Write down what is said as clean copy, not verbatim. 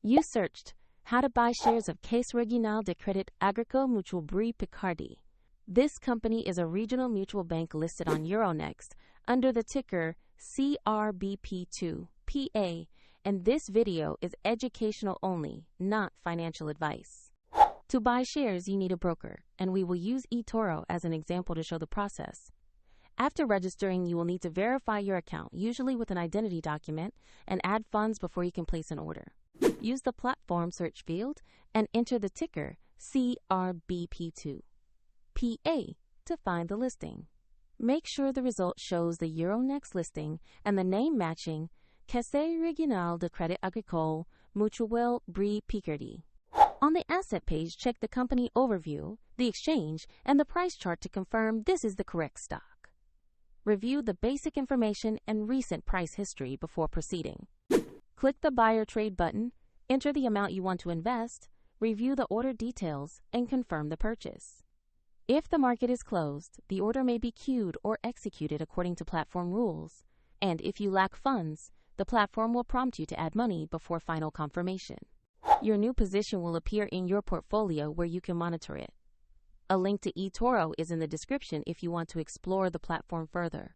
You searched how to buy shares of Caisse Regionale de Crédit Agricole Mutuel Brie Picardie. This company is a regional mutual bank listed on Euronext under the ticker CRBP2.PA, and this video is educational only, not financial advice. To buy shares, you need a broker, and we will use eToro as an example to show the process. After registering, you will need to verify your account, usually with an identity document, and add funds before you can place an order. Use the platform search field and enter the ticker CRBP2.PA to find the listing. Make sure the result shows the Euronext listing and the name matching Caisse Regionale de Crédit Agricole Mutuel Brie Picardie. On the asset page, check the company overview, the exchange, and the price chart to confirm this is the correct stock. Review the basic information and recent price history before proceeding. Click the Buy or Trade button, enter the amount you want to invest, review the order details, and confirm the purchase. If the market is closed, the order may be queued or executed according to platform rules. And if you lack funds, the platform will prompt you to add money before final confirmation. Your new position will appear in your portfolio where you can monitor it. A link to eToro is in the description if you want to explore the platform further.